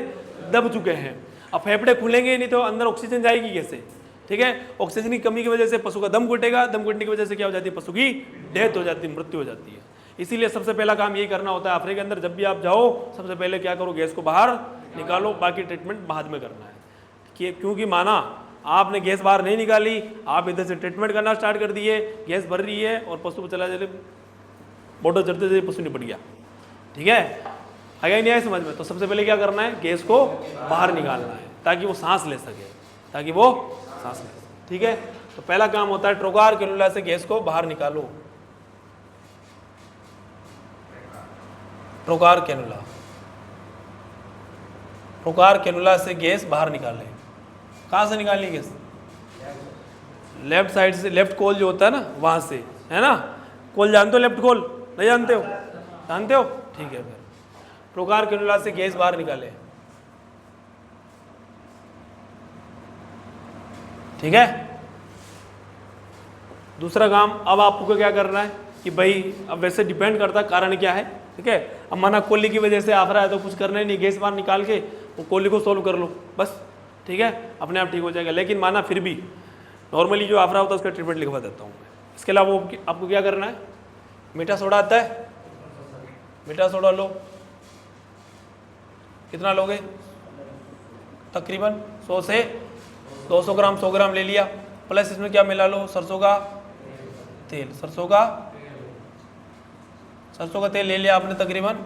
दब चुके हैं। अब फेफड़े खुलेंगे नहीं तो अंदर ऑक्सीजन जाएगी कैसे। ठीक है, ऑक्सीजन की कमी की वजह से पशु का दम घुटेगा, दम घुटने की वजह से क्या हो जाती है, पशु की डेथ हो जाती है, मृत्यु हो जाती है। इसीलिए सबसे पहला काम यही करना होता है आफरे के अंदर, जब भी आप जाओ सबसे पहले क्या करो, गैस को बाहर निकालो, बाकी ट्रीटमेंट बाद में करना है। क्योंकि माना आपने गैस बाहर नहीं निकाली, आप इधर से ट्रीटमेंट करना स्टार्ट कर दिए, गैस भर रही है और पशु को चला जाए, मोटर चढ़ते चढ़ते पशु निपट गया। ठीक है, आया ही नहीं आया समझ में। तो सबसे पहले क्या करना है, गैस को बाहर निकालना है ताकि वो सांस ले सके, ताकि वो सांस ले सके। ठीक है, तो पहला काम होता है ट्रोकार कैनुला से गैस को बाहर निकालो। ट्रोकार कैनुला, ट्रोकार कैनुला से गैस बाहर निकालें। कहाँ से निकालनी गैस? लेफ्ट साइड से, लेफ्ट कोल जो होता है ना वहाँ से, है ना? कोल जानते हो? लेफ्ट कोल नहीं जानते हो? जानते हो? ठीक है। फिर प्रोकार कैनुला से गैस बाहर निकाले, ठीक है। दूसरा काम अब आपको क्या करना है कि भाई अब वैसे डिपेंड करता है कारण क्या है, ठीक है। अब माना कोली की वजह से आफरा है तो कुछ करना ही नहीं, गैस बाहर निकाल के वो कोली को सोल्व कर लो बस, ठीक है, अपने आप ठीक हो जाएगा। लेकिन माना फिर भी नॉर्मली जो आफरा होता है उसका ट्रीटमेंट लिखवा देता हूँ मैं। इसके अलावा आपको क्या करना है, मीठा सोडा आता है, मीठा सोडा लो, कितना लोगे? तकरीबन 100 से 200 ग्राम, 100 ग्राम ले लिया। प्लस इसमें क्या मिला लो? सरसों का तेल, सरसों का तेल ले लिया आपने तकरीबन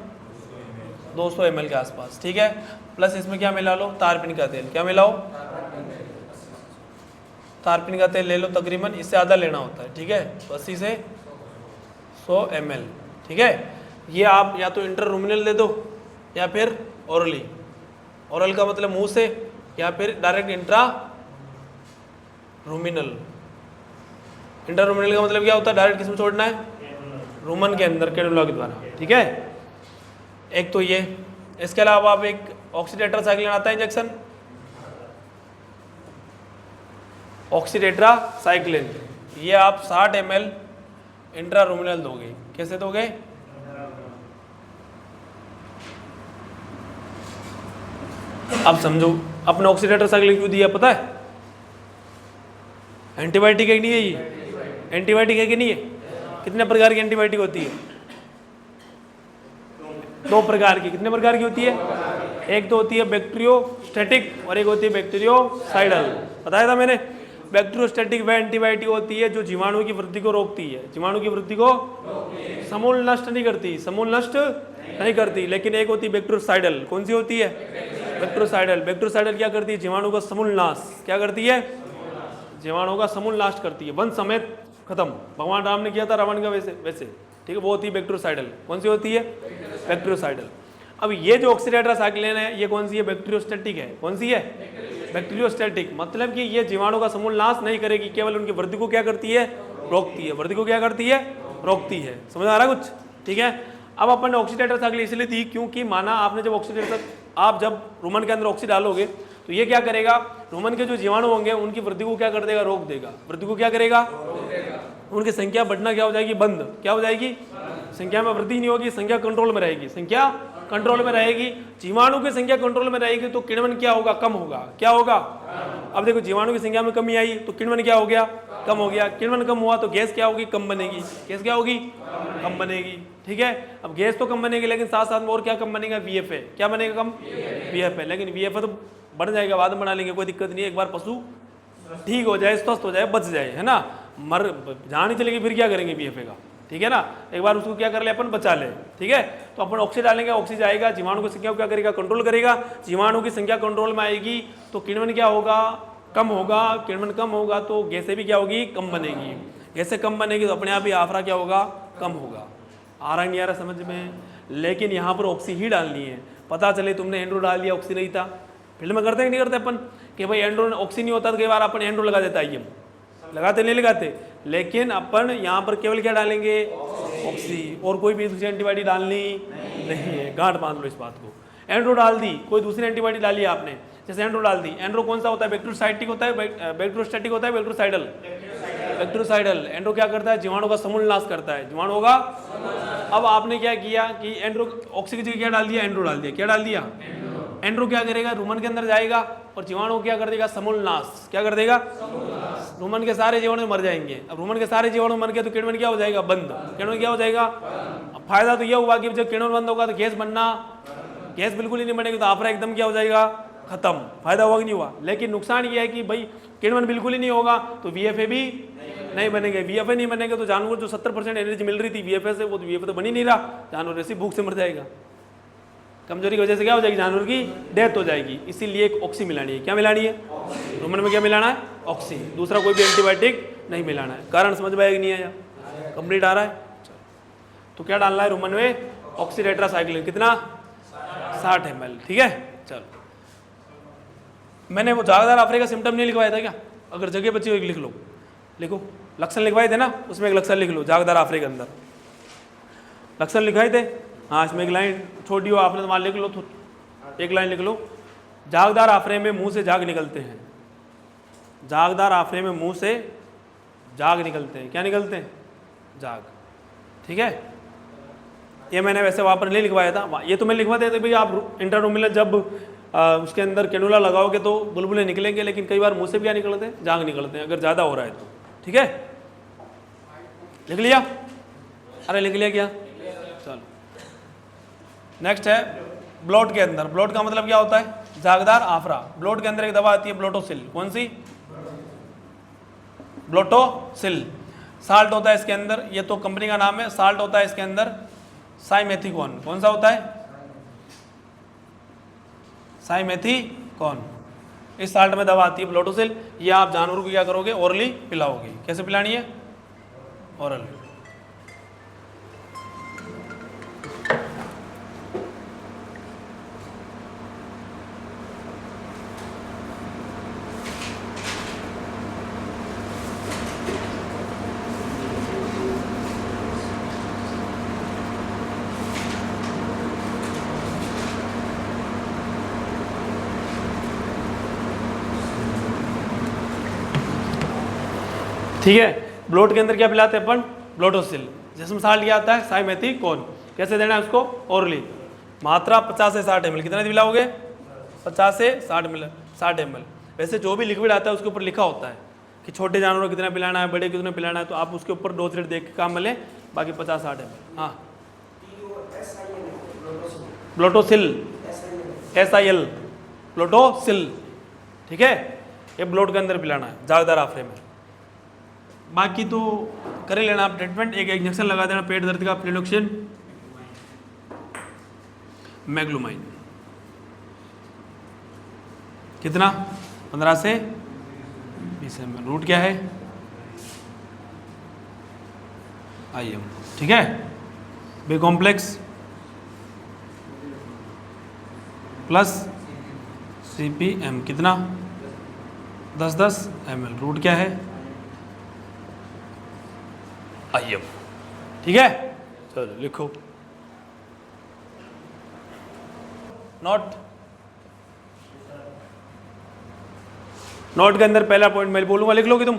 200 ml के आसपास, ठीक है। प्लस इसमें क्या मिला लो? तारपीन का तेल। क्या मिलाओ? तारपीन का तेल ले लो तकरीबन, इससे आधा लेना होता है, ठीक है। तो 80 से 100 ml, ठीक है। ये आप या तो इंटररूमिनल दे दो या फिर ओरली। ओरल का मतलब मुंह से, या फिर डायरेक्ट इंट्रा रूमिनल। इंटररूमिनल का मतलब क्या होता है? डायरेक्ट किसमें छोड़ना है? रूमन के अंदर, कैनुला के द्वारा, ठीक है। एक तो ये, इसके अलावा आप एक ऑक्सीटेट्रासाइक्लिन आता है इंजेक्शन, ऑक्सीटेट्रासाइक्लिन, ये आप 60 ml इंट्रारूमिनल दोगे। कैसे दोगे? अब समझो अपने ऑक्सीटेट्रासाइक्लिन क्यों दिया पता है? एंटीबायोटिक है कि नहीं है? ये एंटीबायोटिक है कि नहीं है? कितने प्रकार की एंटीबायोटिक होती है? 2 प्रकार की। कितने प्रकार की होती है? एक तो होती है बैक्टीरियोस्टैटिक और एक होती है बैक्टीरियोसाइडल। बताया था मैंने। बैक्टीरियोस्टैटिक वह एंटीबायोटिक होती है जो जीवाणु की वृद्धि को रोकती है, जीवाणु की वृद्धि को समूल नष्ट नहीं करती, समूल नष्ट नहीं करती। लेकिन एक होती है बैक्टीरियोसाइडल। कौन सी होती है? बैक्टीरियोसाइडल। बैक्टीरियोसाइडल क्या करती है? जीवाणु का समूल नाश। क्या करती है? जीवाणु का समूल नाश करती है, वंश समेत खत्म। भगवान राम ने किया था रावण का वैसे, ठीक है। वो होती है बैक्टीरियोसाइडल। कौन सी होती है? बैक्टीरियोसाइडल। अब ये जो ऑक्सीटेट्रासाइक्लिन है ये कौन सी है? बैक्टीरियोस्टैटिक है। कौन सी है? बैक्टीरियोस्टैटिक। मतलब कि ये जीवाणु का समूल नाश नहीं करेगी, केवल उनकी वृद्धि को क्या करती है? रोकती है। वृद्धि को क्या करती है? रोकती है। समझ आ रहा है कुछ? ठीक है। अब अपन ने ऑक्सीटेट्रासाइक्लिन इसलिए दी क्योंकि माना आपने जब आप जब रूमन के अंदर ऑक्सी डालोगे तो ये क्या करेगा? रूमन के जो जीवाणु होंगे उनकी वृद्धि को क्या कर देगा? रोक देगा। वृद्धि को क्या करेगा? उनकी संख्या बढ़ना क्या हो जाएगी? बंद। क्या हो जाएगी? संख्या में वृद्धि नहीं होगी, संख्या कंट्रोल में रहेगी। संख्या कंट्रोल में रहेगी। जीवाणु की संख्या कंट्रोल में रहेगी तो किण्वन क्या होगा? कम होगा। क्या होगा? अब देखो जीवाणु की संख्या में कमी आई तो किण्वन क्या हो गया? कम हो गया। किण्वन कम हुआ तो गैस क्या होगी? कम बनेगी। गैस क्या होगी? कम बनेगी, ठीक है। अब गैस तो कम बनेगी लेकिन साथ साथ में और क्या कम बनेगा? VFA। क्या बनेगा? कम VFA। लेकिन VFA तो बढ़ जाएगा, बाद में बना लेंगे, कोई दिक्कत नहीं है। एक बार पशु ठीक हो जाए, स्वस्थ हो जाए, बच जाए, है ना, मर जान ही चलेगी, फिर क्या करेंगे VFA का, ठीक है ना। एक बार उसको क्या कर ले अपन? बचा ले, ठीक है। तो अपन ऑक्सी डालेंगे, ऑक्सी जाएगा, जीवाणु की संख्या को क्या करेगा? कंट्रोल करेगा। जीवाणु की संख्या कंट्रोल में आएगी तो किण्वन क्या होगा? कम होगा। किण्वन कम होगा तो गैसें भी क्या होगी? कम बनेगी। गैसें कम बनेगी तो अपने आप ही आफरा क्या होगा? कम होगा। आ रहा नहीं आ रहा समझ में? लेकिन यहाँ पर ऑक्सी ही डालनी है। पता चले तुमने एंड्रो डाल दिया, ऑक्सी नहीं था। फील्ड में करते हैं नहीं करते अपन कि भाई एंड्रो ऑक्सी नहीं होता तो कई बार अपन एंड्रो लगा देता है, IM लगाते नहीं लगाते। लेकिन अपन यहाँ पर केवल क्या डालेंगे? ऑक्सी, और कोई भी दूसरी एंटीबायोटिक डालनी नहीं है। गांठ बांध लो इस बात को। एंड्रो डाल दी, कोई दूसरी एंटीबायोटिक डाली आपने, जैसे एंड्रो डाल दी। एंड्रो कौन सा होता है? बैक्टीरियोसाइटिक होता है, बैक्टीरियोस्टैटिक होता है, बैक्टीरियोसाइडल। बैक्टीरियोसाइडल। एंड्रो क्या करता है? जीवाणु का समूल नाश करता है। जीवाणु का। अब आपने क्या किया कि एंड्रो ऑक्सी की जगह क्या डाल दिया? एंड्रो डाल दिया। क्या डाल दिया? एंड्रो क्या करेगा? रूमन के अंदर जाएगा और जीवाणु क्या कर देगा? समूल नाश। क्या कर देगा? रूमन के सारे जीवाणु मर जाएंगे। अब रूमन के सारे जीवाणु मर गए तो किण्वन क्या हो जाएगा? बंद। किण्वन क्या हो जाएगा? अब फायदा तो यह हुआ कि जब किण्वन बंद होगा तो गैस बनना, गैस बिल्कुल ही नहीं बनेगी तो आफरा एकदम क्या हो जाएगा? खत्म। फायदा हुआ कि नहीं हुआ? लेकिन नुकसान ये है कि भाई किण्वन बिल्कुल ही नहीं होगा तो VFA भी नहीं बनेंगे। VFA नहीं बनेंगे तो जानवर जो 70% एनर्जी मिल रही थी VFA से, वो तो VFA तो बन ही नहीं रहा। जानवर ऐसी भूख से मर जाएगा। कमजोरी की वजह से क्या हो जाएगी? जानवर की डेथ हो जाएगी। इसीलिए एक ऑक्सी मिलानी है। क्या मिलानी है? रूमन में क्या मिलाना है? ऑक्सी। दूसरा कोई भी एंटीबायोटिक नहीं मिलाना है। कारण समझ में आएगा नहीं आया? कंप्लीट आ रहा है? तो क्या डालना है रूमन में? ऑक्सीटेट्रासाइक्लिन। कितना? 60 ml, ठीक है। चलो मैंने वो जागदार आफरे का सिम्टम नहीं लिखवाया था क्या? अगर जगह बची हो एक लिख लो, लिखो। लक्षण लिखवाए थे ना, उसमें एक लक्षण लिख लो जागदार आफरे के अंदर लक्षण लिखवाए थे। हाँ, इसमें एक लाइन छोटी हो आपने तो मान लिख लो, तो एक लाइन लिख लो, जागदार आफरे में मुंह से जाग निकलते हैं। जागदार आफरे में मुंह से जाग निकलते हैं। क्या निकलते हैं? जाग। ठीक है, ये मैंने वैसे वहाँ पर नहीं लिखवाया था, ये तो मैं लिखवा देते भाई आप इंट्रानोमिनल जब उसके अंदर कैनुला लगाओगे तो बुलबुले निकलेंगे, लेकिन कई बार मुंह से भी क्या निकलते हैं? जाग निकलते हैं, अगर ज़्यादा हो रहा है तो। ठीक है, लिख लिया? अरे लिख लिया क्या? चलो नेक्स्ट है ब्लॉट के अंदर। ब्लॉट का मतलब क्या होता है? जागदार आफरा। ब्लॉट के अंदर एक दवा आती है ब्लोटोसिल। कौन सी? ब्लोटोसिल। साल्ट होता है इसके अंदर, ये तो कंपनी का नाम है। साल्ट होता है इसके अंदर साइमेथिकॉन। कौन सा होता है? साइमेथिकॉन। इस साल्ट में दवा आती है ब्लोटोसिल। ये आप जानवर को क्या करोगे? ओरली पिलाओगे। कैसे पिलानी है? ओरल। ठीक है, ब्लोट के अंदर क्या पिलाते हैं अपन? ब्लोटोसिल। जिसमें साल्ट क्या आता है? साइमेथिकॉन। कैसे देना है उसको? ओरली। मात्रा 50 से 60 ml। कितना पिलाओगे? 50 से 60 ml। 60 ml। वैसे जो भी लिक्विड आता है उसके ऊपर लिखा होता है कि छोटे जानवरों को कितना पिलाना है, बड़े को कितना पिलाना है, तो आप उसके ऊपर डोज रेट देख के काम मिले। बाकी 50-60 ml। हाँ, ब्लोटोसिल, SIL, ब्लोटोसिल। ठीक है, ये ब्लोट के अंदर पिलाना है जागदार आफरे में। बाकी तो कर ही लेना आप ट्रीटमेंट। एक इंजेक्शन लगा देना पेट दर्द का, फ्लेनोक्सिन, मैग्लूमाइन। कितना? 15 से 20 ml। रूट क्या है? IM। ठीक है, बी कॉम्प्लेक्स प्लस CPM। कितना? 10-10 ml। रूट क्या है? IM। ठीक है, चलो लिखो। नोट। नोट के अंदर पहला पॉइंट मैं बोलूंगा, लिख लोगे तुम?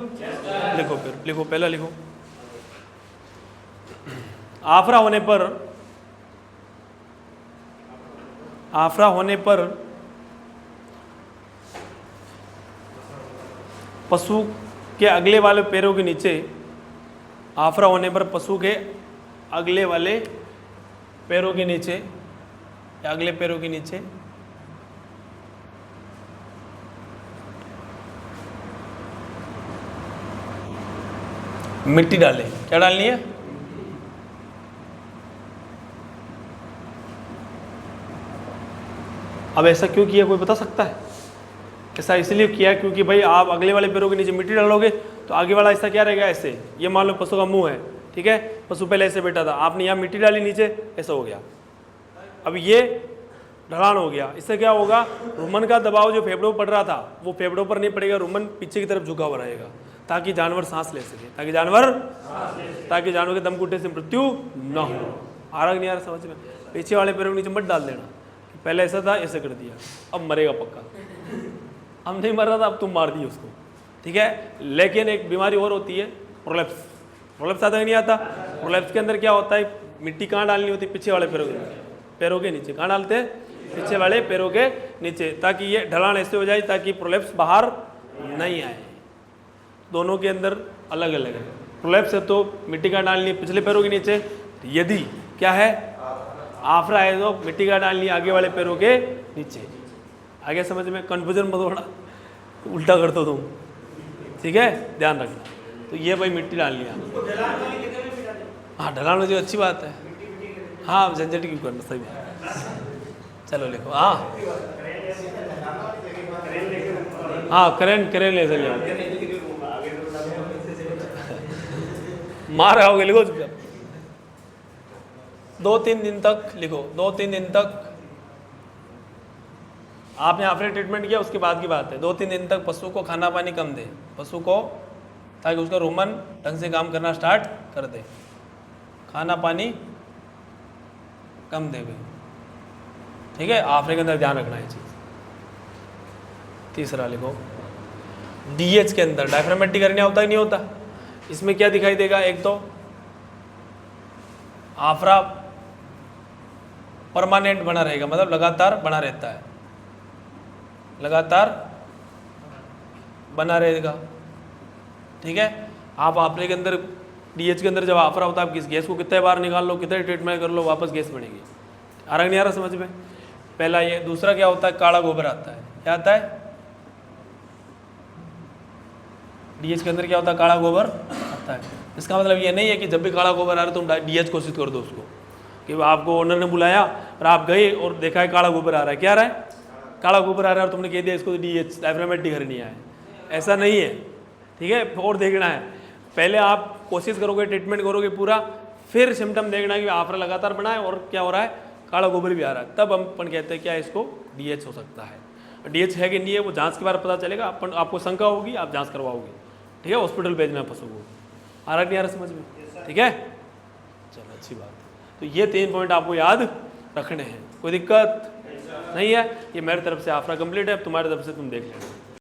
लिखो, फिर लिखो, पहला लिखो। आफरा होने पर, आफरा होने पर पशु के अगले वाले पैरों के नीचे, आफरा होने पर पशु के अगले वाले पैरों के नीचे या अगले पैरों के नीचे मिट्टी डालें। क्या डालनी है? अब ऐसा क्यों किया, कोई बता सकता है? ऐसा इसलिए किया क्योंकि भाई आप अगले वाले पैरों के नीचे मिट्टी डालोगे तो आगे वाला हिस्सा क्या रहेगा? ऐसे। ये मान लो पशु का मुंह है, ठीक है, पशु पहले ऐसे बैठा था, आपने यहाँ मिट्टी डाली नीचे, ऐसा हो गया। अब ये ढलान हो गया, इससे क्या होगा? रुमन का दबाव जो फेफड़ों पर पड़ रहा था वो फेफड़ों पर नहीं पड़ेगा, रुमन पीछे की तरफ झुका हुआ रहेगा ताकि जानवर सांस ले सके, ताकि जानवर के दम घुटने से मृत्यु न हो। आ रहा नहीं आ रहा समझ में? पीछे वाले पैरों के नीचे मत डाल देना, पहले ऐसा था ऐसे कर दिया, अब मरेगा पक्का। हम नहीं मर रहा था, अब तुम मार दिए उसको, ठीक है। लेकिन एक बीमारी और होती है, प्रोलेप्स। प्रोलेप्स आता है नहीं आता? प्रोलेप्स के अंदर क्या होता है? मिट्टी कहाँ डालनी होती है? पीछे वाले पैरों के नीचे। कहाँ डालते हैं? पीछे वाले पैरों के नीचे, ताकि ये ढलान ऐसे हो जाए ताकि प्रोलेप्स बाहर नहीं आए। दोनों के अंदर अलग अलग है। प्रोलेप्स है तो मिट्टी का डालनी है पिछले पैरों के नीचे, यदि क्या है आफरा है तो मिट्टी का डालनी आगे वाले पैरों के नीचे। आगे समझ में? कन्फ्यूजन मत होना, उल्टा कर दो तुम, ठीक है, ध्यान रखना। तो ये भाई मिट्टी डालनी है। हाँ, ढलान हो जो अच्छी बात है। हाँ, झंझट क्यों करना, सही है। चलो लिखो। हाँ, करें ले चलिए, मार आओगे, लिखो चुपचाप। 2-3 दिन तक लिखो, 2-3 दिन तक आपने आफ्टर ट्रीटमेंट किया उसके बाद की बात है, 2-3 दिन तक पशु को खाना पानी कम दे पशु को, ताकि उसका रोमन ढंग से काम करना स्टार्ट कर दे। खाना पानी कम दे भाई, ठीक है, आफ्रे के अंदर ध्यान रखना है चीज़। तीसरा लिखो, डीएच के अंदर डायफ्रामेटिक हर्निया होता ही नहीं होता। इसमें क्या दिखाई देगा, एक तो आफरा परमानेंट बना रहेगा, मतलब लगातार बना रहता है, लगातार बना रहेगा, ठीक है। आप आफरे के अंदर डीएच के अंदर जब आफरा होता है, आप किस गैस को कितने बार निकाल लो, कितने ट्रीटमेंट कर लो, वापस गैस बनेगी। आ रहा नहीं आ रहा समझ में? पहला ये। दूसरा क्या होता है, काला गोबर आता है। क्या आता है डीएच के अंदर, क्या होता है, काला गोबर आता है। इसका मतलब ये नहीं है कि जब भी काला गोबर आ रहा है तुम डीएच घोषित कर दो उसको, कि आपको ओनर ने बुलाया और आप गए और देखा है काला गोबर आ रहा है। क्या आ रहा है, काला गोबर आ रहा है, और तुमने कह दिया इसको डीएच डायफ्रामेटिक हर्निया है। ऐसा नहीं है, ठीक है। और देखना है, पहले आप कोशिश करोगे, ट्रीटमेंट करोगे पूरा, फिर सिम्टम देखना कि आफरा लगातार बना है और क्या हो रहा है, काला गोबर भी आ रहा है, तब हम अपन कहते हैं क्या इसको डीएच हो सकता है। डीएच है कि नहीं है वो जांच के बाद पता चलेगा। अपन आपको शंका होगी, आप जांच करवाओगे, ठीक है। हॉस्पिटल भेजना है पशु को। आ रहा नहीं आ रहा समझ में? ठीक है, चलो अच्छी बात है। तो ये 3 पॉइंट आपको याद रखने हैं। कोई दिक्कत नहीं है। ये मेरी तरफ से आफरा कंप्लीट है, अब तुम्हारी तरफ से तुम देख लेना।